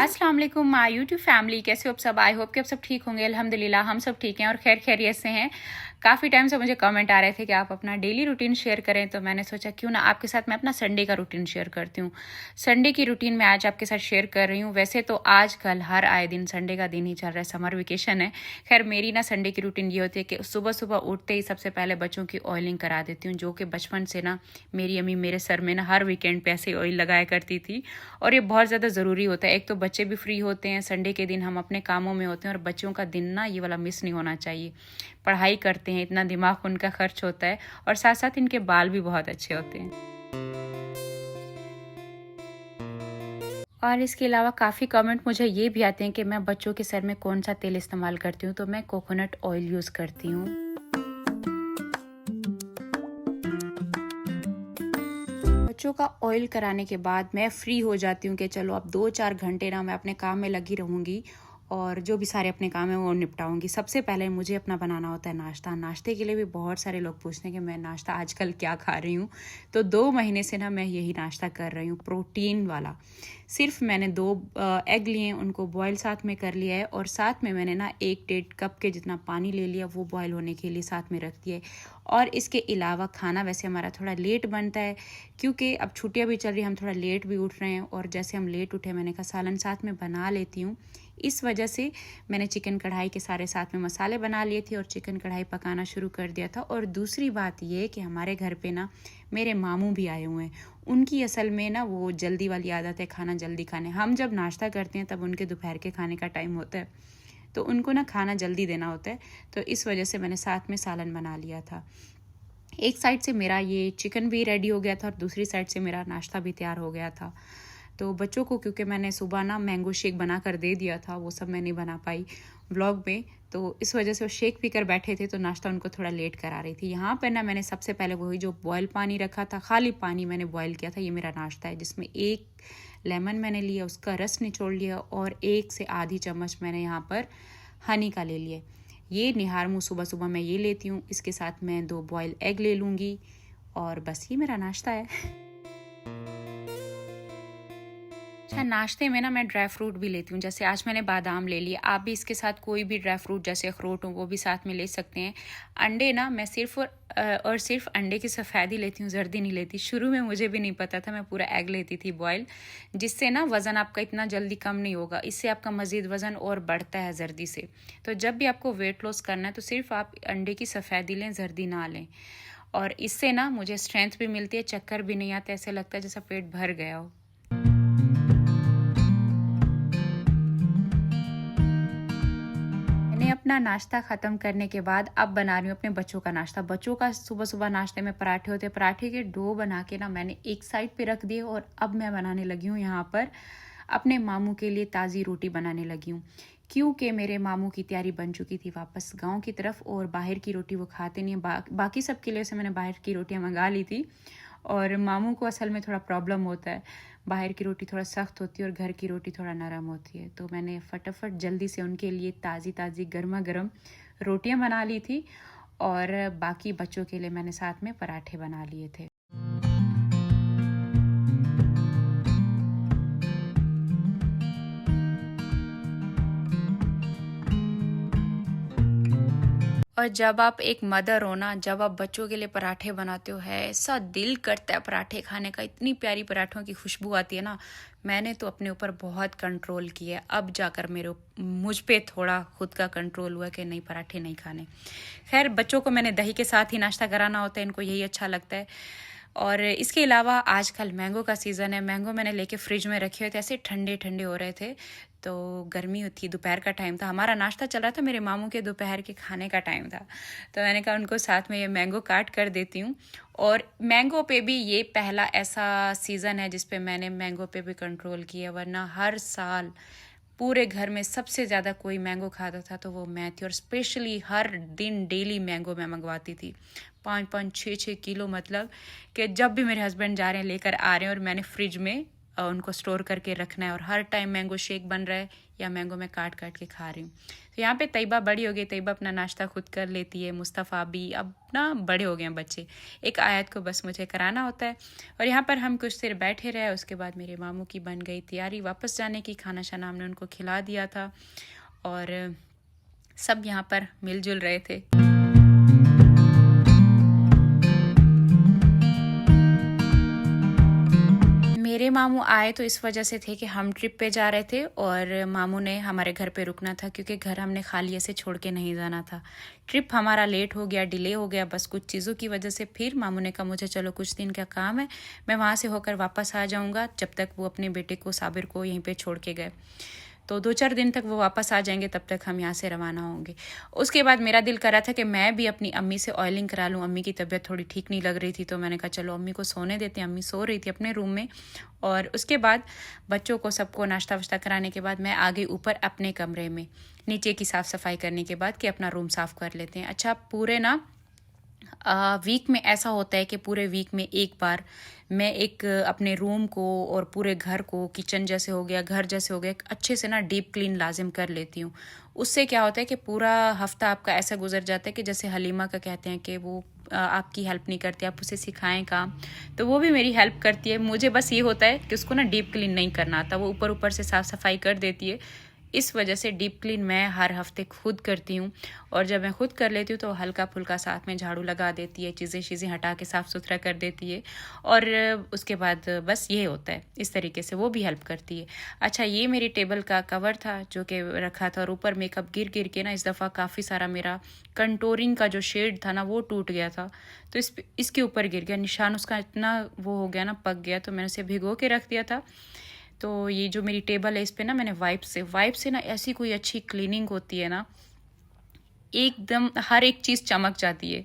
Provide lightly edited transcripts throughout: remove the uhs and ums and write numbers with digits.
अस्सलाम वालेकुम my YouTube family, कैसे हो आप सब। आई होप कि आप सब ठीक होंगे। अल्हम्दुलिल्लाह हम सब ठीक हैं और खैर खैरियत से हैं। काफ़ी टाइम से मुझे कमेंट आ रहे थे कि आप अपना डेली रूटीन शेयर करें, तो मैंने सोचा क्यों ना आपके साथ मैं अपना संडे का रूटीन शेयर करती हूँ। संडे की रूटीन मैं आज आपके साथ शेयर कर रही हूँ। वैसे तो आजकल हर आए दिन संडे का दिन ही चल रहा है, समर वेकेशन है। खैर मेरी ना संडे की रूटीन ये होती है कि सुबह सुबह उठते ही सबसे पहले बच्चों की ऑयलिंग करा देती हूँ, जो कि बचपन से ना मेरी अम्मी मेरे सर में ना हर वीकेंड पे ऐसे ऑयल लगाया करती थी। और ये बहुत ज़्यादा ज़रूरी होता है। एक तो बच्चे भी फ्री होते हैं, संडे के दिन हम अपने कामों में होते हैं और बच्चों का दिन ना ये वाला मिस नहीं होना चाहिए। पढ़ाई करते हैं, इतना दिमाग उनका खर्च होता है और साथ साथ इनके बाल भी बहुत अच्छे होते हैं। और इसके अलावा काफ़ी कमेंट मुझे ये भी आते हैं कि मैं बच्चों के सर में कौन सा तेल इस्तेमाल करती हूँ, तो मैं कोकोनट ऑयल यूज़ करती हूँ। बच्चों का ऑयल कराने के बाद मैं फ्री हो जाती हूँ कि चलो अब 2-4 घंटे ना मैं अपने काम में लगी रहूँगी और जो भी सारे अपने काम है वो निपटाऊंगी। सबसे पहले मुझे अपना बनाना होता है नाश्ता। नाश्ते के लिए भी बहुत सारे लोग पूछते हैं कि मैं नाश्ता आजकल क्या खा रही हूँ, तो 2 महीने से ना मैं यही नाश्ता कर रही हूँ, प्रोटीन वाला। सिर्फ मैंने 2 एग लिए, उनको बॉयल साथ में कर लिया है और साथ में मैंने ना 1-1.5 कप के जितना पानी ले लिया, वो बॉयल होने के लिए साथ में रख दिया है। और इसके अलावा खाना वैसे हमारा थोड़ा लेट बनता है क्योंकि अब छुट्टियां भी चल रही हैं, हम थोड़ा लेट भी उठ रहे हैं और जैसे हम लेट उठे मैंने कहा सालन साथ में बना लेती हूँ। इस वजह से मैंने चिकन कढ़ाई के सारे साथ में मसाले बना लिए थे और चिकन कढ़ाई पकाना शुरू कर दिया था। और दूसरी बात ये कि हमारे घर पे ना मेरे मामू भी आए हुए हैं। उनकी असल में ना वो जल्दी वाली आदत है, खाना जल्दी खाने। हम जब नाश्ता करते हैं तब उनके दोपहर के खाने का टाइम होता है, तो उनको ना खाना जल्दी देना होता है, तो इस वजह से मैंने साथ में सालन बना लिया था। एक साइड से मेरा ये चिकन भी रेडी हो गया था और दूसरी साइड से मेरा नाश्ता भी तैयार हो गया था। तो बच्चों को क्योंकि मैंने सुबह ना मैंगो शेक बना कर दे दिया था, वो सब मैं नहीं बना पाई व्लॉग में, तो इस वजह से वो शेक पीकर बैठे थे, तो नाश्ता उनको थोड़ा लेट करा रही थी। यहाँ पर ना मैंने सबसे पहले वही जो बॉयल पानी रखा था, खाली पानी मैंने बॉयल किया था। ये मेरा नाश्ता है जिसमें 1 लेमन मैंने लिया, उसका रस निचोड़ लिया और 1 से आधी चम्मच मैंने यहाँ पर हनी का ले लिया। ये निहार मुँह सुबह सुबह मैं ये लेती हूँ। इसके साथ मैं 2 बॉयल एग ले लूँगी और बस ये मेरा नाश्ता है। अच्छा, नाश्ते में ना मैं ड्राई फ्रूट भी लेती हूँ। जैसे आज मैंने बादाम ले लिए, आप भी इसके साथ कोई भी ड्राई फ्रूट जैसे अखरोट हो वो भी साथ में ले सकते हैं। अंडे ना मैं सिर्फ और सिर्फ अंडे की सफ़ेद ही लेती हूँ, जर्दी नहीं लेती। शुरू में मुझे भी नहीं पता था, मैं पूरा एग लेती थी बॉयल, जिससे ना वज़न आपका इतना जल्दी कम नहीं होगा, इससे आपका मज़ीद वज़न और बढ़ता है जर्दी से। तो जब भी आपको वेट लॉस करना है तो सिर्फ आप अंडे की सफ़ेद ही लें, जर्दी ना लें। और इससे ना मुझे स्ट्रेंथ भी मिलती है, चक्कर भी नहीं आता, ऐसे लगता है जैसा पेट भर गया हो। मैंने अपना नाश्ता ख़त्म करने के बाद अब बना रही हूँ अपने बच्चों का नाश्ता। बच्चों का सुबह सुबह नाश्ते में पराठे होते हैं। पराठे के डो बना के ना मैंने एक साइड पे रख दिए और अब मैं बनाने लगी हूँ यहाँ पर अपने मामू के लिए ताज़ी रोटी बनाने लगी हूँ, क्योंकि मेरे मामू की तैयारी बन चुकी थी वापस गांव की तरफ और बाहर की रोटी वो खाते नहीं हैं। बाकी सब के लिए से मैंने बाहर की रोटियाँ मंगा ली थी और मामू को असल में थोड़ा प्रॉब्लम होता है, बाहर की रोटी थोड़ा सख्त होती है और घर की रोटी थोड़ा नरम होती है। तो मैंने फटाफट जल्दी से उनके लिए ताज़ी ताज़ी गर्मा गर्म रोटियां बना ली थी और बाकी बच्चों के लिए मैंने साथ में पराठे बना लिए थे। और जब आप एक मदर हो ना, जब आप बच्चों के लिए पराठे बनाते हो, है ऐसा दिल करता है पराठे खाने का, इतनी प्यारी पराठों की खुशबू आती है ना। मैंने तो अपने ऊपर बहुत कंट्रोल किया है, अब जाकर मुझ पे थोड़ा खुद का कंट्रोल हुआ कि नहीं पराठे नहीं खाने। खैर बच्चों को मैंने दही के साथ ही नाश्ता कराना होता है, इनको यही अच्छा लगता है। और इसके अलावा आजकल मैंगो का सीज़न है, मैंगो मैंने लेके फ्रिज में रखे हुए थे, ऐसे ठंडे ठंडे हो रहे थे, तो गर्मी थी, दोपहर का टाइम था, हमारा नाश्ता चल रहा था, मेरे मामू के दोपहर के खाने का टाइम था, तो मैंने कहा उनको साथ में ये मैंगो काट कर देती हूँ। और मैंगो पे भी ये पहला ऐसा सीज़न है जिस पे मैंने मैंगो पे भी कंट्रोल किया, वरना हर साल पूरे घर में सबसे ज़्यादा कोई मैंगो खाता था तो वो मैं थी। और स्पेशली हर दिन डेली मैंगो मैं मंगवाती थी, 5-5 6-6 किलो, मतलब कि जब भी मेरे हस्बैंड जा रहे हैं लेकर आ रहे हैं और मैंने फ्रिज में उनको स्टोर करके रखना है। और हर टाइम मैंगो शेक बन रहा है या मैंगो मैं काट काट के खा रही हूँ। तो यहाँ पे तैयबा बड़ी हो गई, तैयबा अपना नाश्ता खुद कर लेती है, मुस्तफ़ा भी, अब ना बड़े हो गए हैं बच्चे। एक आयत को बस मुझे कराना होता है। और यहाँ पर हम कुछ देर बैठे रहे, उसके बाद मेरे मामू की बन गई तैयारी वापस जाने की। खाना शाना हमने उनको खिला दिया था और सब यहाँ पर मिलजुल रहे थे। मेरे मामू आए तो इस वजह से थे कि हम ट्रिप पे जा रहे थे और मामू ने हमारे घर पे रुकना था, क्योंकि घर हमने खाली ऐसे छोड़ के नहीं जाना था। ट्रिप हमारा लेट हो गया, डिले हो गया बस कुछ चीज़ों की वजह से। फिर मामू ने कहा मुझे चलो कुछ दिन का काम है, मैं वहाँ से होकर वापस आ जाऊँगा, जब तक वो अपने बेटे को साबिर को यहीं पर छोड़ के गए। तो 2-4 दिन तक वो वापस आ जाएंगे, तब तक हम यहाँ से रवाना होंगे। उसके बाद मेरा दिल कर रहा था कि मैं भी अपनी अम्मी से ऑयलिंग करा लूँ। अम्मी की तबीयत थोड़ी ठीक नहीं लग रही थी, तो मैंने कहा चलो अम्मी को सोने देते हैं। अम्मी सो रही थी अपने रूम में। और उसके बाद बच्चों को सबको नाश्ता वाश्ता कराने के बाद मैं आ गई ऊपर अपने कमरे में, नीचे की साफ़ सफाई करने के बाद कि अपना रूम साफ़ कर लेते हैं। अच्छा, पूरे ना वीक में ऐसा होता है कि पूरे वीक में एक बार मैं एक अपने रूम को और पूरे घर को, किचन जैसे हो गया, घर जैसे हो गया, अच्छे से ना डीप क्लीन लाजिम कर लेती हूँ। उससे क्या होता है कि पूरा हफ्ता आपका ऐसा गुजर जाता है कि जैसे हलीमा का कहते हैं कि वो आपकी हेल्प नहीं करती, आप उसे सिखाएं काम, तो वो भी मेरी हेल्प करती है। मुझे बस ये होता है कि उसको ना डीप क्लीन नहीं करना आता, वो ऊपर ऊपर से साफ़ सफाई कर देती है। इस वजह से डीप क्लीन मैं हर हफ्ते खुद करती हूँ। और जब मैं खुद कर लेती हूँ तो हल्का फुल्का साथ में झाड़ू लगा देती है, चीज़ें हटा के साफ़ सुथरा कर देती है। और उसके बाद बस ये होता है, इस तरीके से वो भी हेल्प करती है। अच्छा, ये मेरी टेबल का कवर था जो कि रखा था, और ऊपर मेकअप गिर गिर के ना इस दफ़ा काफ़ी सारा मेरा कंटोरिंग का जो शेड था ना वो टूट गया था, तो इसके ऊपर गिर गया। निशान उसका इतना वो हो गया ना, पक गया, तो मैंने उसे भिगो के रख दिया था। तो ये जो मेरी टेबल है इस पे ना मैंने वाइप से ना ऐसी कोई अच्छी क्लीनिंग होती है ना, एकदम हर एक चीज़ चमक जाती है।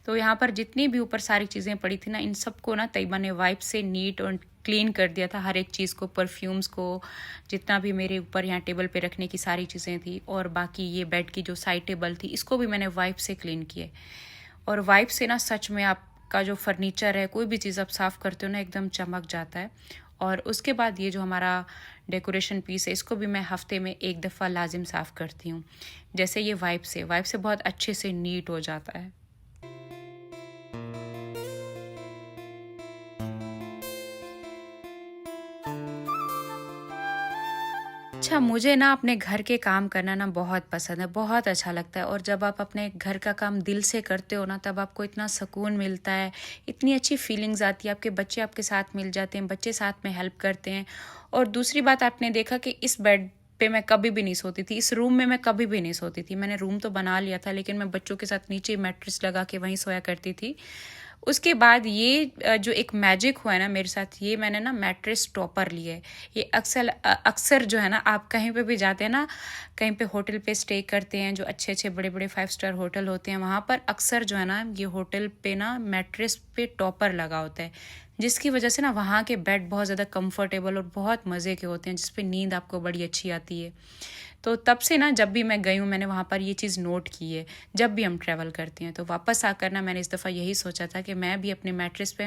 तो यहाँ पर जितनी भी ऊपर सारी चीज़ें पड़ी थी ना, इन सबको ना तैयबा ने वाइप से नीट और क्लीन कर दिया था। हर एक चीज़ को, परफ्यूम्स को, जितना भी मेरे ऊपर यहाँ टेबल पे रखने की सारी चीज़ें थी, और बाकी ये बेड की जो साइड टेबल थी इसको भी मैंने वाइप से क्लीन किए। और वाइप से ना सच में आपका जो फर्नीचर है, कोई भी चीज़ आप साफ़ करते हो ना, एकदम चमक जाता है। और उसके बाद ये जो हमारा डेकोरेशन पीस है इसको भी मैं हफ्ते में एक दफ़ा लाजिम साफ़ करती हूँ। जैसे ये वाइप से बहुत अच्छे से नीट हो जाता है। अच्छा, मुझे ना अपने घर के काम करना ना बहुत पसंद है, बहुत अच्छा लगता है। और जब आप अपने घर का काम दिल से करते हो ना, तब आपको इतना सुकून मिलता है, इतनी अच्छी फीलिंग्स आती है। आपके बच्चे आपके साथ मिल जाते हैं, बच्चे साथ में हेल्प करते हैं। और दूसरी बात, आपने देखा कि इस बेड पे मैं कभी भी नहीं सोती थी, इस रूम में मैं कभी भी नहीं सोती थी। मैंने रूम तो बना लिया था, लेकिन मैं बच्चों के साथ नीचे मैट्रेस लगा के वहीं सोया करती थी। उसके बाद ये जो एक मैजिक हुआ है ना मेरे साथ, ये मैंने ना मैट्रेस टॉपर लिए। ये अक्सर जो है ना, आप कहीं पे भी जाते हैं ना, कहीं पे होटल पे स्टे करते हैं, जो अच्छे अच्छे बड़े बड़े 5 स्टार होटल होते हैं, वहाँ पर अक्सर जो है ना, ये होटल पे ना मैट्रेस पे टॉपर लगा होता है, जिसकी वजह से ना वहाँ के बेड बहुत ज़्यादा कंफर्टेबल और बहुत मज़े के होते हैं, जिस पे नींद आपको बड़ी अच्छी आती है। तो तब से ना जब भी मैं गई हूँ, मैंने वहाँ पर ये चीज़ नोट की है। जब भी हम ट्रैवल करते हैं तो वापस आकर ना मैंने इस दफ़ा यही सोचा था कि मैं भी अपने मैट्रेस पे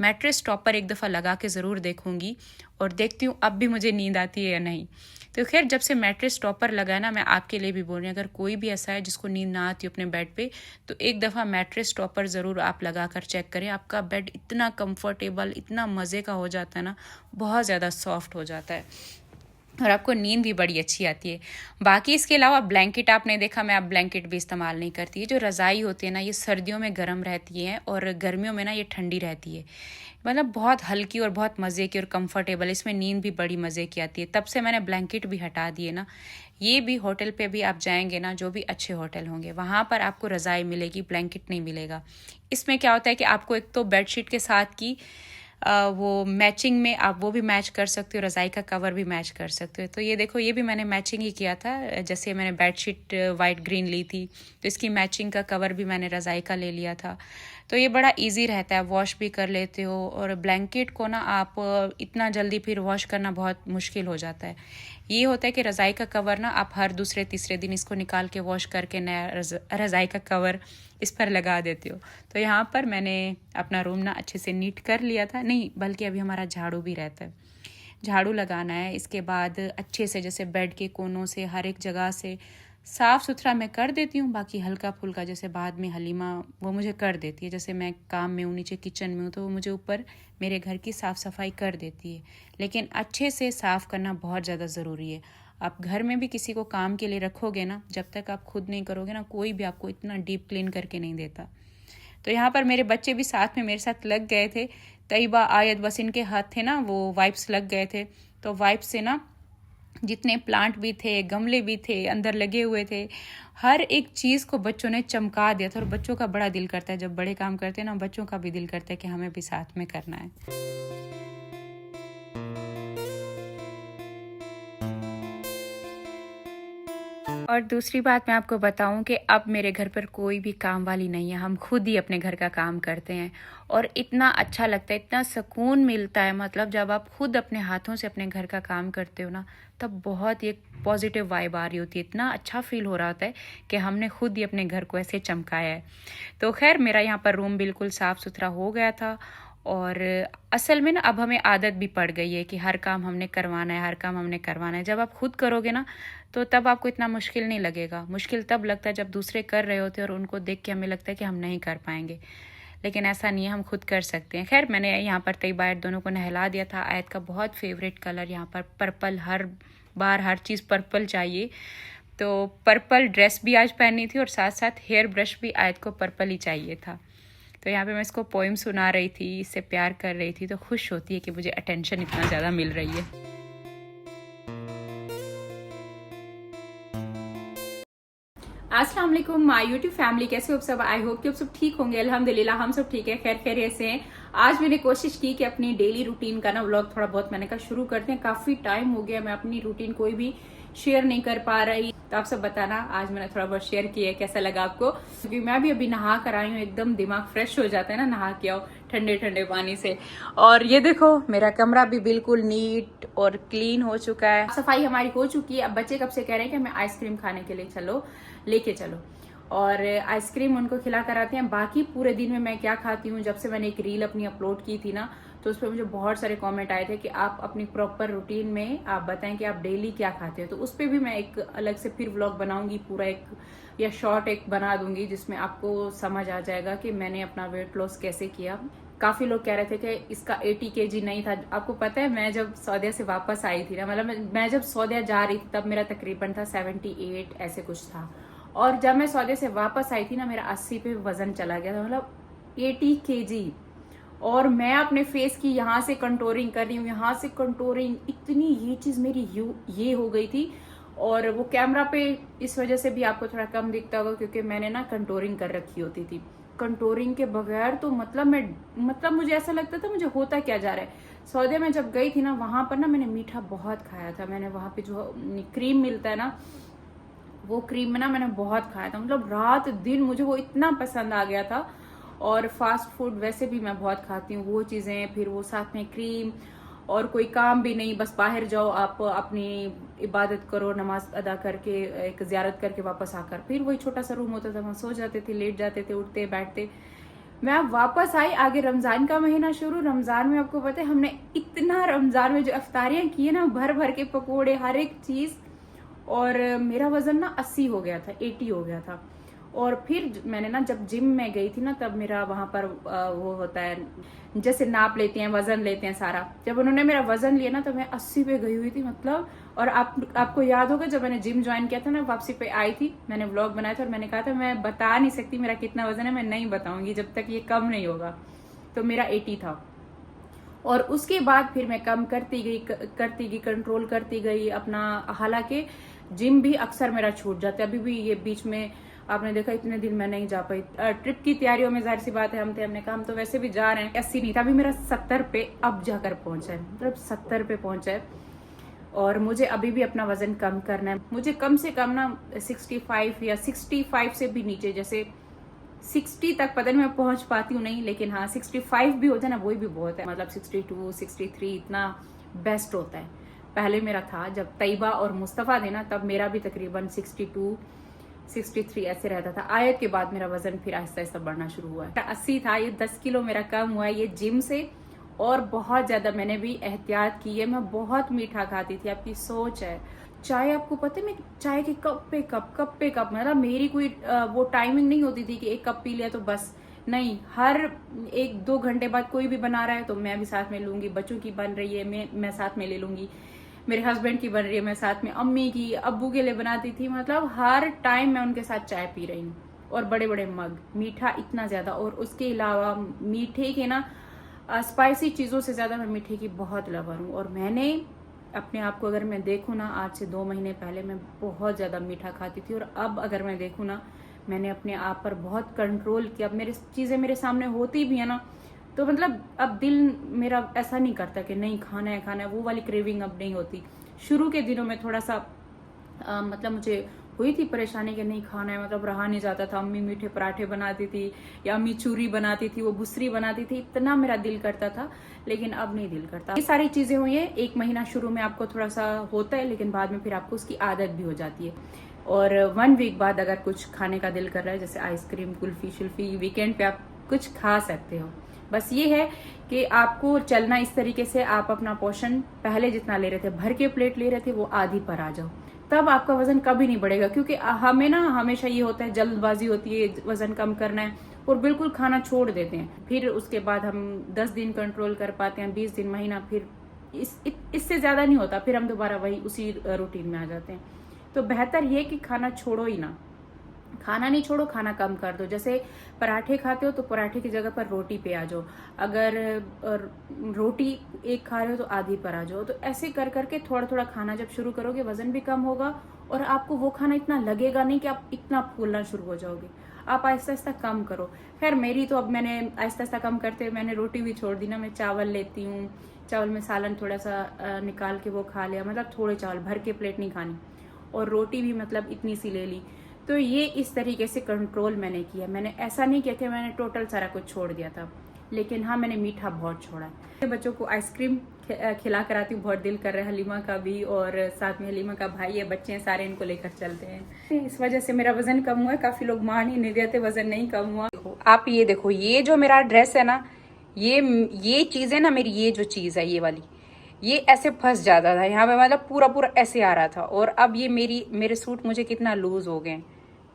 मैट्रेस टॉपर एक दफ़ा लगा के ज़रूर देखूँगी, और देखती हूँ अब भी मुझे नींद आती है या नहीं। तो खैर, जब से मैट्रेस टॉपर लगा है ना, मैं आपके लिए भी बोल रही हूँ, अगर कोई भी ऐसा है जिसको नींद ना आती हो अपने बेड पे, तो एक दफ़ा मैट्रेस टॉपर ज़रूर आप लगा कर चेक करें। आपका बेड इतना कंफर्टेबल, इतना मज़े का हो जाता है ना, बहुत ज़्यादा सॉफ्ट हो जाता है, और आपको नींद भी बड़ी अच्छी आती है। बाकी इसके अलावा ब्लैंकेट आपने देखा, मैं अब ब्लैंकेट भी इस्तेमाल नहीं करती है। जो रज़ाई होती है ना, ये सर्दियों में गर्म रहती है और गर्मियों में ना ये ठंडी रहती है। मतलब बहुत हल्की और बहुत मज़े की और कंफर्टेबल, इसमें नींद भी बड़ी मज़े की आती है। तब से मैंने ब्लैंकेट भी हटा दिए ना। ये भी होटल पे भी आप जाएंगे ना, जो भी अच्छे होटल होंगे, वहाँ पर आपको रज़ाई मिलेगी, ब्लैंकेट नहीं मिलेगा। इसमें क्या होता है कि आपको एक तो बेडशीट के साथ की वो मैचिंग में आप वो भी मैच कर सकते हो, रज़ाई का कवर भी मैच कर सकते हो। तो ये देखो, ये भी मैंने मैचिंग ही किया था। जैसे मैंने बेडशीट वाइट ग्रीन ली थी, तो इसकी मैचिंग का कवर भी मैंने रज़ाई का ले लिया था। तो ये बड़ा इजी रहता है, वॉश भी कर लेते हो। और ब्लैंकेट को ना आप इतना जल्दी फिर वॉश करना बहुत मुश्किल हो जाता है। ये होता है कि रज़ाई का कवर ना आप हर दूसरे तीसरे दिन इसको निकाल के वॉश करके नया रज़ाई का कवर इस पर लगा देते हो। तो यहाँ पर मैंने अपना रूम ना अच्छे से नीट कर लिया था, नहीं बल्कि अभी हमारा झाड़ू भी रहता है। झाड़ू लगाना है। इसके बाद अच्छे से जैसे बेड के कोनों से हर एक जगह से साफ़ सुथरा मैं कर देती हूँ। बाकी हल्का फुल्का जैसे बाद में हलीमा वो मुझे कर देती है, जैसे मैं काम में हूँ नीचे किचन में हूँ तो वो मुझे ऊपर मेरे घर की साफ़ सफाई कर देती है। लेकिन अच्छे से साफ़ करना बहुत ज़्यादा ज़रूरी है। आप घर में भी किसी को काम के लिए रखोगे ना, जब तक आप खुद नहीं करोगे ना, कोई भी आपको इतना डीप क्लीन करके नहीं देता। तो यहाँ पर मेरे बच्चे भी साथ में मेरे साथ लग गए थे। तैयबा, आयत, बस इनके हाथ थे ना वो वाइप्स लग गए थे, तो वाइप्स से ना जितने प्लांट भी थे, गमले भी थे, अंदर लगे हुए थे, हर एक चीज़ को बच्चों ने चमका दिया था। और बच्चों का बड़ा दिल करता है, जब बड़े काम करते हैं ना, बच्चों का भी दिल करता है कि हमें भी साथ में करना है। और दूसरी बात मैं आपको बताऊं कि अब मेरे घर पर कोई भी काम वाली नहीं है, हम खुद ही अपने घर का काम करते हैं। और इतना अच्छा लगता है, इतना सुकून मिलता है, मतलब जब आप खुद अपने हाथों से अपने घर का काम करते हो ना, तब बहुत ही एक पॉजिटिव वाइब आ रही होती है। इतना अच्छा फील हो रहा होता है कि हमने खुद ही अपने घर को ऐसे चमकाया है। तो खैर मेरा यहाँ पर रूम बिल्कुल साफ़ सुथरा हो गया था। और असल में ना अब हमें आदत भी पड़ गई है कि हर काम हमने करवाना है, हर काम हमने करवाना है। जब आप खुद करोगे ना तो तब आपको इतना मुश्किल नहीं लगेगा। मुश्किल तब लगता है जब दूसरे कर रहे होते हैं और उनको देख के हमें लगता है कि हम नहीं कर पाएंगे, लेकिन ऐसा नहीं है, हम खुद कर सकते हैं। खैर मैंने यहाँ पर तैयबा आयत दोनों को नहला दिया था। आयत का बहुत फेवरेट कलर यहाँ पर पर्पल, हर बार हर चीज़ पर्पल चाहिए, तो पर्पल ड्रेस भी आज पहनी थी और साथ साथ हेयर ब्रश भी आयत को पर्पल ही चाहिए था। तो यहाँ पे मैं इसको पोइम सुना रही थी, इससे प्यार कर रही थी, तो खुश होती है कि मुझे अटेंशन इतना ज़्यादा मिल रही है। अस्सलाम वालेकुम माय यूट्यूब फैमिली, कैसे हो आप सब? आई होप कि आप सब ठीक होंगे। अल्हम्दुलिल्लाह हम सब ठीक है, खैर खैरियत से हैं। आज मैंने कोशिश की कि अपनी डेली रूटीन का ना व्लॉग थोड़ा बहुत मैंने कहा शुरू करते हैं। काफ़ी टाइम हो गया मैं अपनी रूटीन कोई भी शेयर नहीं कर पा रही, तो आप सब बताना आज मैंने थोड़ा बहुत शेयर किया है, कैसा लगा आपको? क्योंकि मैं भी अभी नहा कर आई हूँ, एकदम दिमाग फ्रेश हो जाता है ना नहा के आओ ठंडे ठंडे पानी से। और ये देखो मेरा कमरा भी बिल्कुल नीट और क्लीन हो चुका है, सफाई हमारी हो चुकी है। अब बच्चे कब से कह रहे हैं कि हमें आइसक्रीम खाने के लिए चलो, लेके चलो, और आइसक्रीम उनको खिला कर आते हैं। बाकी पूरे दिन में मैं क्या खाती हूँ, जब से मैंने एक रील अपनी अपलोड की थी ना, तो उस पर मुझे बहुत सारे कमेंट आए थे कि आप अपनी प्रॉपर रूटीन में आप बताएं कि आप डेली क्या खाते हो। तो उस पर भी मैं एक अलग से फिर व्लॉग बनाऊंगी, पूरा एक या शॉर्ट एक बना दूंगी, जिसमें आपको समझ आ जाएगा कि मैंने अपना वेट लॉस कैसे किया। काफी लोग कह रहे थे कि इसका 80 kg नहीं था। आपको पता है मैं जब सऊदीया से वापस आई थी ना, मतलब मैं जब सऊदीया जा रही थी तब मेरा तकरीबन था 78 ऐसे कुछ था, और जब मैं सऊदीया से वापस आई थी ना मेरा 80 पे वजन चला गया था, मतलब 80 kg। और मैं अपने फेस की यहाँ से कंटोरिंग कर रही हूँ, यहाँ से कंटोरिंग, इतनी ये चीज मेरी ये हो गई थी। और वो कैमरा पे इस वजह से भी आपको थोड़ा कम दिखता होगा, क्योंकि मैंने ना कंटोरिंग कर रखी होती थी। कंटोरिंग के बगैर तो मतलब मुझे ऐसा लगता था मुझे होता क्या जा रहा है। सऊदीया में जब गई थी ना, वहां पर ना मैंने मीठा बहुत खाया था। मैंने वहां पे जो क्रीम मिलता है ना, वो क्रीम में ना मैंने बहुत खाया था, मतलब रात दिन मुझे वो इतना पसंद आ गया था। और फास्ट फूड वैसे भी मैं बहुत खाती हूँ, वो चीज़ें, फिर वो साथ में क्रीम, और कोई काम भी नहीं, बस बाहर जाओ आप अपनी इबादत करो, नमाज अदा करके एक ज़ियारत करके वापस आकर फिर वही छोटा सा रूम होता था, वहाँ सो जाते थे, लेट जाते थे, उठते बैठते। मैं वापस आई, आगे रमज़ान का महीना शुरू। रमज़ान में आपको पता है हमने इतना रमज़ान में जो अफ्तारियाँ की है ना, भर भर के पकोड़े, हर एक चीज़। और मेरा वजन ना 80 हो गया था, 80 हो गया था। और फिर मैंने ना जब जिम में गई थी ना, तब मेरा वहां पर वो होता है जैसे नाप लेते हैं, वजन लेते हैं सारा। जब उन्होंने मेरा वजन लिया ना तो मैं 80 पे गई हुई थी, मतलब। और आपको याद होगा जब मैंने जिम ज्वाइन किया था ना, वापसी पे आई थी, मैंने व्लॉग बनाया था और मैंने कहा था मैं बता नहीं सकती मेरा कितना वजन है, मैं नहीं बताऊंगी जब तक ये कम नहीं होगा। तो मेरा 80 था। और उसके बाद फिर मैं कम करती गई, कंट्रोल करती गई अपना। हालांकि जिम भी अक्सर मेरा छूट जाता है, अभी भी ये बीच में आपने देखा इतने दिन मैं नहीं जा पाई। ट्रिप की तैयारियों में जाहिर सी बात है हमने कहा हम तो वैसे भी जा रहे हैं। 80 नहीं था, अभी मेरा 70 पे अब जाकर पहुंचा है, मतलब 70 पे पहुंचा है। और मुझे अभी भी अपना वजन कम करना है। मुझे कम से कम ना 65 या 65 से भी नीचे, जैसे 60 तक पता नहीं मैं पहुंच पाती हूँ नहीं, लेकिन हाँ 65 भी होता है ना, वही भी बहुत है। मतलब 62, 63 इतना बेस्ट होता है। पहले मेरा था जब तैयबा और मुस्तफ़ा थे ना, तब मेरा भी तकरीबन 62, 63 ऐसे रहता था। आयत के बाद मेरा वजन फिर आहिस्ता आहिस्ता बढ़ना शुरू हुआ है। 80 था, ये 10 किलो मेरा कम हुआ है, ये जिम से और बहुत ज़्यादा मैंने भी एहतियात की है। मैं बहुत मीठा खाती थी, आपकी सोच है। चाय, आपको पता है मैं चाय के कप पे कप मतलब मेरी कोई वो टाइमिंग नहीं होती थी कि एक कप पी लिया तो बस, नहीं, हर 1-2 घंटे बाद कोई भी बना रहा है तो मैं भी साथ में लूंगी, बच्चों की बन रही है मैं साथ में ले लूंगी, मेरे हस्बैंड की बन रही है मैं साथ में, अम्मी की, अब्बू के लिए बनाती थी। मतलब हर टाइम मैं उनके साथ चाय पी रही हूँ, और बड़े बड़े मग, मीठा इतना ज्यादा। और उसके अलावा मीठे के ना स्पाइसी चीजों से ज्यादा मैं मीठे की बहुत लवर हूँ। और मैंने अपने आप को अगर मैं देखूँ ना, आज से 2 महीने पहले मैं बहुत ज्यादा मीठा खाती थी, और अब अगर मैं देखूँ ना, मैंने अपने आप पर बहुत कंट्रोल किया। अब मेरे चीजें मेरे सामने होती भी है ना, तो मतलब अब दिल मेरा ऐसा नहीं करता कि नहीं खाना है, वो वाली क्रेविंग अब नहीं होती। शुरू के दिनों में थोड़ा सा मतलब मुझे हुई थी परेशानी कि नहीं खाना है, मतलब रहा नहीं जाता था। अम्मी मीठे पराठे बनाती थी या अम्मी चूरी बनाती थी, वो बुसरी बनाती थी, इतना मेरा दिल करता था, लेकिन अब नहीं दिल करता। ये सारी चीजें हुई है, 1 महीना शुरू में आपको थोड़ा सा होता है, लेकिन बाद में फिर आपको उसकी आदत भी हो जाती है। और 1 वीक बाद अगर कुछ खाने का दिल कर रहा है, जैसे आइसक्रीम, कुल्फी शुल्फी, वीकेंड पे आप कुछ खा सकते हो। बस ये है कि आपको चलना इस तरीके से, आप अपना पोर्शन पहले जितना ले रहे थे, भर के प्लेट ले रहे थे, वो आधी पर आ जाओ, तब आपका वजन कभी नहीं बढ़ेगा। क्योंकि हमें ना हमेशा ये होता है, जल्दबाजी होती है, वजन कम करना है, और बिल्कुल खाना छोड़ देते हैं। फिर उसके बाद हम 10 दिन कंट्रोल कर पाते हैं, 20 दिन, महीना, फिर इससे ज्यादा नहीं होता, फिर हम दोबारा वही उसी रूटीन में आ जाते हैं। तो बेहतर ये कि खाना छोड़ो ही ना, खाना नहीं छोड़ो, खाना कम कर दो। जैसे पराठे खाते हो तो पराठे की जगह पर रोटी पे आ जाओ, अगर रोटी एक खा रहे हो तो आधी पर आ जाओ। तो ऐसे कर करके थोड़ा थोड़ा खाना जब शुरू करोगे, वजन भी कम होगा, और आपको वो खाना इतना लगेगा नहीं कि आप इतना फूलना शुरू हो जाओगे। आप आहिस्ता आहिस्ता कम करो। खैर मेरी तो अब मैंने आहिस्ता आहिस्ता कम करते हुए मैंने रोटी भी छोड़ दी ना, मैं चावल लेती हूँ, चावल में सालन थोड़ा सा निकाल के वो खा लिया, मतलब थोड़े चावल, भर के प्लेट नहीं खानी, और रोटी भी मतलब इतनी सी ले ली। तो ये इस तरीके से कंट्रोल मैंने किया। मैंने ऐसा नहीं किया कि मैंने टोटल सारा कुछ छोड़ दिया था, लेकिन हाँ मैंने मीठा बहुत छोड़ा है। बच्चों को आइसक्रीम खिला कर आती हूँ, बहुत दिल कर रहा है हलीमा का भी, और साथ में हलीमा का भाई है, बच्चे हैं सारे, इनको लेकर चलते हैं। इस वजह से मेरा वजन कम हुआ है। काफी लोग मान ही नहीं देते वजन नहीं कम हुआ। आप ये देखो, ये जो मेरा ड्रेस है ना, ये चीज है ना मेरी, ये जो चीज है ये वाली, ये ऐसे फंस जाता था यहाँ पे, मतलब पूरा पूरा ऐसे आ रहा था। और अब ये मेरे सूट मुझे कितना लूज हो गए,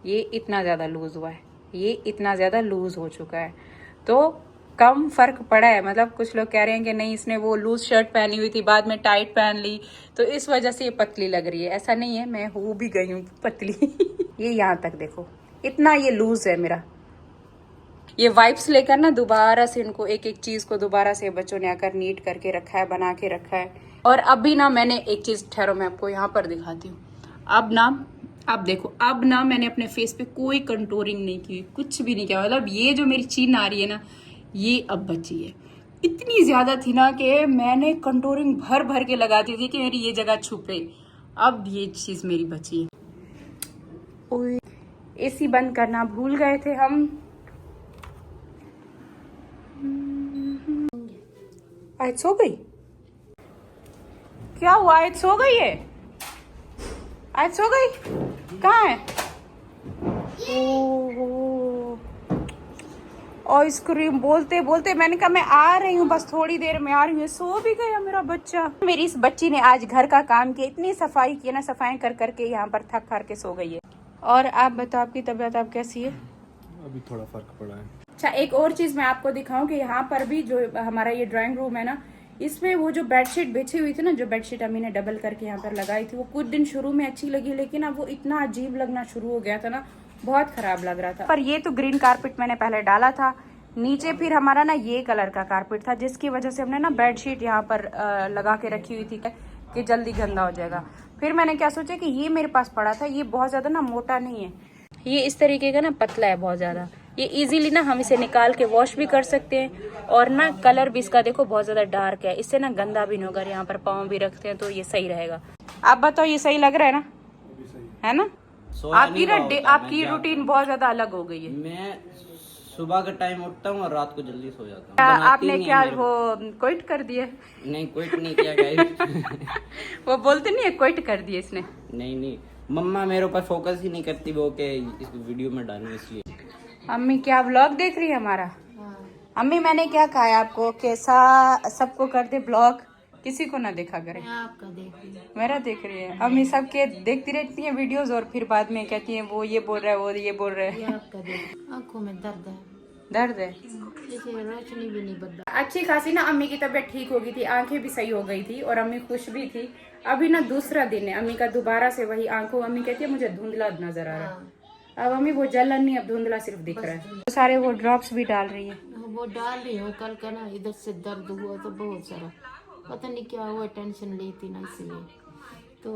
ये इतना ज्यादा लूज हुआ है, ये इतना ज्यादा लूज हो चुका है, तो कम फर्क पड़ा है। मतलब कुछ लोग कह रहे हैं कि नहीं इसने वो लूज शर्ट पहनी हुई थी, बाद में टाइट पहन ली, तो इस वजह से ये पतली लग रही है। ऐसा नहीं है, मैं हो भी गई हूँ पतली। ये यहाँ तक देखो, इतना ये लूज है मेरा। ये वाइप्स लेकर ना दोबारा से इनको एक एक चीज को दोबारा से बच्चों ने आकर नीट करके रखा है, बना के रखा है। और अभी ना मैंने एक चीज, ठहरो मैं आपको यहाँ पर दिखाती हूँ। अब देखो, अब ना मैंने अपने फेस पे कोई कंटूरिंग नहीं की, कुछ भी नहीं किया। मतलब ये जो मेरी चीन आ रही है ना, ये अब बची है। इतनी ज्यादा थी ना कि मैंने कंटूरिंग भर भर के लगाती थी कि मेरी ये जगह छुपे। अब ये चीज मेरी बची है। एसी बंद करना भूल गए थे हम। आज सो गई? क्या हुआ, आज सो गई है? आज सो गई? कहाँ है? आइसक्रीम बोलते बोलते मैंने कहा मैं आ रही हूँ, बस थोड़ी देर में आ रही हूँ। सो भी गया मेरा बच्चा। मेरी इस बच्ची ने आज घर का काम किया, इतनी सफाई की ना, सफाई कर करके यहाँ पर थक हार के सो गई है। और आप बताओ, आपकी तबीयत आप कैसी है? अभी थोड़ा फर्क पड़ा है। अच्छा, एक और चीज मैं आपको दिखाऊं कि यहाँ पर भी जो हमारा ये ड्राइंग रूम है ना, इसमें वो जो बेडशीट बिछी हुई थी ना, जो बेडशीट अम्मी ने डबल करके यहाँ पर लगाई थी, वो कुछ दिन शुरू में अच्छी लगी, लेकिन अब वो इतना अजीब लगना शुरू हो गया था ना, बहुत खराब लग रहा था। पर ये तो ग्रीन कारपेट मैंने पहले डाला था, नीचे फिर हमारा ना ये कलर का कारपेट था, जिसकी वजह से हमने ना बेडशीट यहाँ पर लगा के रखी हुई थी कि जल्दी गंदा हो जाएगा। फिर मैंने क्या सोचा कि ये मेरे पास पड़ा था, ये बहुत ज्यादा ना मोटा नहीं है, ये इस तरीके का ना पतला है बहुत ज्यादा। ये इजीली ना हम इसे निकाल के वॉश भी कर सकते हैं, और ना कलर भी इसका देखो बहुत ज्यादा डार्क है, इससे ना गंदा भी नहीं होगा। यहाँ पर पाँव भी रखते हैं तो ये सही रहेगा। आप बताओ, ये सही लग रहा है ना? है ना? आपकी ना आपकी रूटीन बहुत ज्यादा अलग हो गई है। मैं सुबह का टाइम उठता हूँ और रात को जल्दी सो जाता हूँ। आपने क्या वो क्विट कर दिया? नहीं, क्विट नहीं किया गाइस। वो बोलते नहीं है क्विट कर दिया इसने। नहीं, मम्मा मेरे ऊपर फोकस ही नहीं करती वो के इस वीडियो में डालूं, इसलिए। अम्मी क्या व्लॉग देख रही है हमारा? अम्मी मैंने क्या कहा है आपको, कैसा सबको कर दे ब्लॉग, किसी को ना देखा करे। आपका देख रही हूँ। मेरा देख रही है अम्मी, सबके देखती रहती हैं वीडियोस और फिर बाद में कहती हैं वो ये बोल रहा है, वो ये बोल रहा ये है। आपका देख, आंखों में दर्द है, दर्द है। जैसे रोशनी भी नहीं बदल। अच्छी खासी ना अम्मी की तबीयत ठीक हो गई थी, आंखें भी सही हो गई थी और अम्मी खुश भी थी। अभी ना दूसरा दिन है अम्मी का दोबारा से वही आंखों, अम्मी कहती है मुझे धुंधला नजर आ रहा है। अब अम्मी वो जलन नहीं, अब धुंधला सिर्फ दिख रहा है। तो सारे वो ड्रॉप्स भी डाल रही है। वो डाल रही हूँ, कल का ना इधर से दर्द हुआ तो बहुत सारा, पता नहीं क्या हुआ, टेंशन ली थी ना इसलिए, तो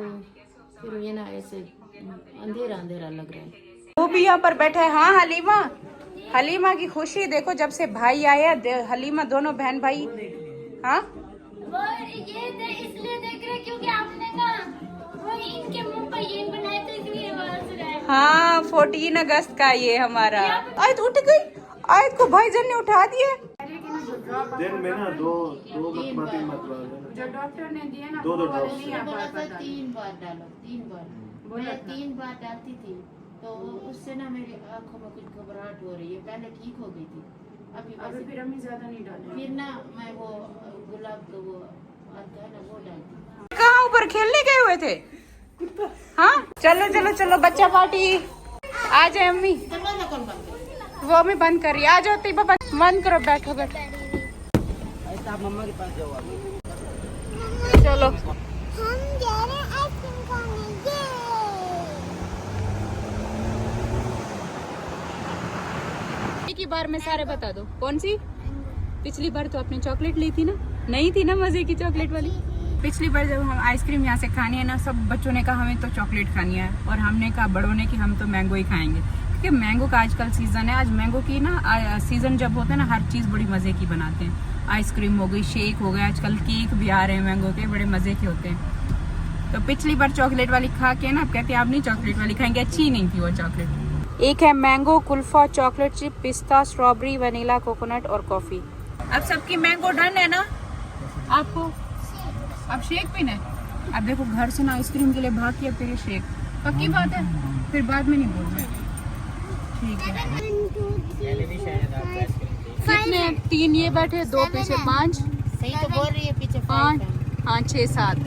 फिर ये ना ऐसे अंधेरा अंधेरा लग रहा है। वो भी यहाँ पर बैठे हैं। हाँ हलीमा, हलीमा की खुशी देखो जब से भाई आया, हलीमा दोनों बहन भाई। हाँ वो ये इसलिए देख रहे क्योंकि आपने ना वो इनके मुंह पर ये बनाए थे, इसलिए आवाज रहा है। हाँ 14 अगस्त का ये हमारा। आयत उठ गई, आयत को भाईजान ने उठा दिया। दिन में ना दो मरतबा 3 मरतबा जो डॉक्टर ने दिया ना दो ड्रॉप्स। बोला था 3 बार डालो, 3 बार, मैं 3 बार डालती थी तो उससे ना मेरी आंखों में कुछ घबराहट हो रही है, पहले ठीक हो गई थी, अभी फिर अम्मी ज्यादा नहीं डाले। फिर ना मैं वो गुलाब का वो आता है ना वो डालती। कहाँ ऊपर खेलने गए हुए थे? हाँ चलो चलो चलो बच्चा पार्टी। आ जाए अम्मी, दरवाजा कौन बंद करे? वो अम्मी बंद कर रही है। आ जाओ तीबा, बंद करो, बैठो बैठो। ऐसा आप मम्मा के पास जाओ अभी। चलो हम जा रहे हैं आइसक्रीम खाने। एक ही बार में सारे बता दो। कौन सी? पिछली बार तो आपने चॉकलेट ली थी ना, नहीं थी ना मजे की चॉकलेट वाली? पिछली बार जब हम आइसक्रीम यहाँ से खानी है ना, सब बच्चों ने कहा हमें तो चॉकलेट खानी है और हमने कहा बड़ों ने कि हम तो मैंगो ही खाएंगे, क्योंकि मैंगो का आजकल सीजन है। आज मैंगो की ना सीजन जब होता है ना, हर चीज़ बड़ी मज़े की बनाते हैं। आइसक्रीम हो गई, शेक हो गया, आजकल केक भी आ रहे हैं मैंगो के, बड़े मज़े के होते हैं। तो पिछली बार चॉकलेट वाली खा के ना अब कहते हैं आप नहीं चॉकलेट वाली खाएंगे, अच्छी नहीं थी वो चॉकलेट। एक है मैंगो कुल्फा, चॉकलेट चिप, पिस्ता, स्ट्रॉबेरी, वनीला, कोकोनट और कॉफी। अब सबकी मैंगो डन है ना आपको? अब शेक पीना है। अब देखो घर से ना आइसक्रीम के लिए भाग किया, फिर ये शेक, पक्की बात है, फिर बाद में नहीं बोल रहे। ठीक है। कितने? 3 ये बैठे, 2 पीछे, 5। सही तो बोल रही है, पीछे 5, हाँ 6, 7।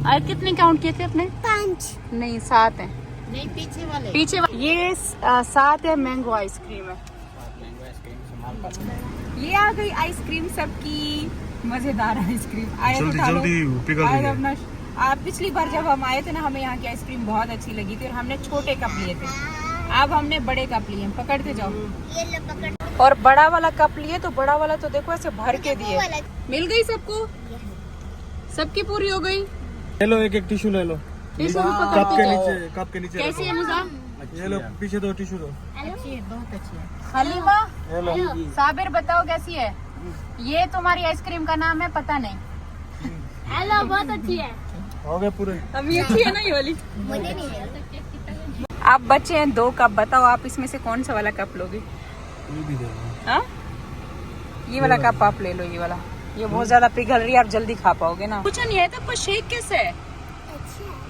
और कितने काउंट किए थे अपने? 5 नहीं 7 है नहीं, पीछे वाले पीछे ये 7 है। मैंगो आइसक्रीम है। ये आ गई आइसक्रीम सबकी, मजेदार आइसक्रीम। आए उठा लो, आए अपना। आप पिछली बार जब हम आए थे ना, हमें यहाँ की आइसक्रीम बहुत अच्छी लगी थी और हमने छोटे कप लिए थे। अब हमने बड़े कप लिए, पकड़ते जाओ। ये लो पकड़। और बड़ा वाला कप लिए तो बड़ा वाला तो देखो ऐसे भर के दिए। मिल गई सबको? सबकी पूरी हो गई? ले लो, एक टिश्यू ले लो। टिश्यू भी कप पकड़ते के जाओ। नीचे, कप के नीचे कैसी है रखो। निज़ाम? ये लो, पीछे 2 टिश्यू दो। अच्छी है, बहुत अच्छी है। हलीमा, ये लो। साबिर बताओ कैसी है? ये तुम्हारी आइसक्रीम का नाम है, पता नहीं। हेलो, बहुत अच्छी है। हो गए पूरे। अभी अच्छी है ना ये वाली? मुझे नहीं है। आप बच्चे हैं 2 कप, बताओ आप इसमें से कौन सा वाला कप लोगे? ये भी दे दो। हाँ ये वाला कप आप ले लो, ये वाला। ये बहुत ज्यादा पिघल रही है, आप जल्दी खा पाओगे ना। कुछ नहीं है तो पर शेक कैसे है?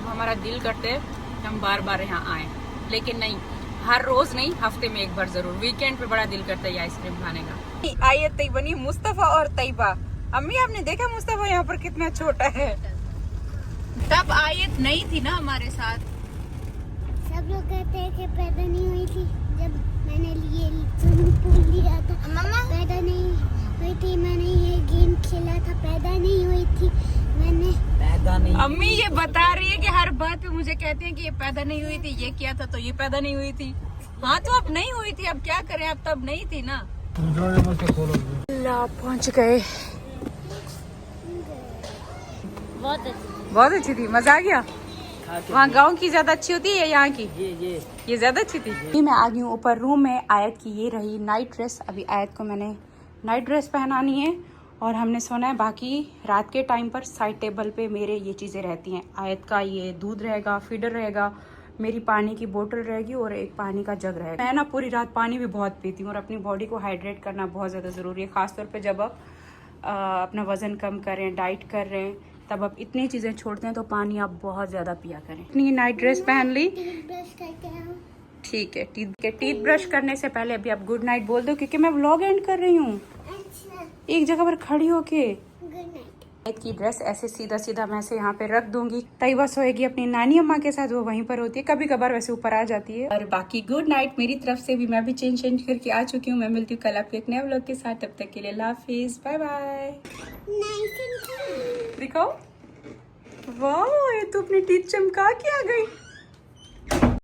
हमारा दिल करते है हम बार बार यहाँ आए, लेकिन नहीं, हर रोज नहीं, हफ्ते में एक बार जरूर। वीकेंड पे बड़ा दिल करता है ये आइसक्रीम खाने का। आयत तैयबनी, मुस्तफा और तैयबा। अम्मी आपने देखा मुस्तफा यहाँ पर कितना छोटा है? तब आयत नहीं थी ना हमारे साथ। सब लोग कहते हैं कि पैदा नहीं हुई थी जब मैंने ये स्विमिंग पूल लिया था। मम्मा पैदा नहीं हुई थी, मैंने ये गेम खेला था, पैदा नहीं हुई थी मैंने। पैदा नहीं। अम्मी ये बता रही है कि हर बात पे मुझे कहते हैं कि ये पैदा नहीं हुई थी, ये किया था तो ये पैदा नहीं हुई थी। हाँ तो अब नहीं हुई थी, अब क्या करें, अब तब नहीं थी ना। पहुँच गए। बहुत अच्छी थी, मजा आ गया। वहाँ गांव की ज्यादा अच्छी होती है या यहाँ की? ये ज्यादा अच्छी थी। मैं आ गई हूँ ऊपर रूम में। आयत की ये रही नाइट ड्रेस। अभी आयत को मैंने नाइट ड्रेस पहनानी है और हमने सोना है। बाकी रात के टाइम पर साइड टेबल पे मेरे ये चीज़ें रहती हैं। आयत का ये दूध रहेगा, फीडर रहेगा, मेरी पानी की बोतल रहेगी और एक पानी का जग रहेगा। मैं ना पूरी रात पानी भी बहुत पीती हूँ और अपनी बॉडी को हाइड्रेट करना बहुत ज़्यादा ज़रूरी है, खासतौर पे जब आप अपना वज़न कम कर रहे हैं, डाइट कर रहे हैं, तब आप इतनी चीज़ें छोड़ते हैं तो पानी आप बहुत ज़्यादा पिया करें। इतनी नाइट ड्रेस पहन ली, ब्रश करके आओ। ठीक है। टीथ ब्रश करने से पहले अभी आप गुड नाइट बोल दो, क्योंकि मैं व्लॉग एंड कर रही हूँ। अच्छा एक जगह पर खड़ी होके। Good night. की ड्रेस ऐसे सीधा सीधा मैं से यहाँ पे रख दूंगी। तैयबा सोएगी अपनी नानी अम्मा के साथ, वो वहीं पर होती है, कभी कभार वैसे ऊपर आ जाती है। और बाकी गुड नाइट मेरी तरफ से भी, मैं भी चेंज करके आ चुकी हूँ। मैं मिलती हूँ कल आपके एक नए व्लॉग के साथ, तब तक के लिए अल्लाह हाफिज, बाय बाय। नाइस एंड दिखाओ, वाह ये तो अपनी टीथ चमका के आ गई।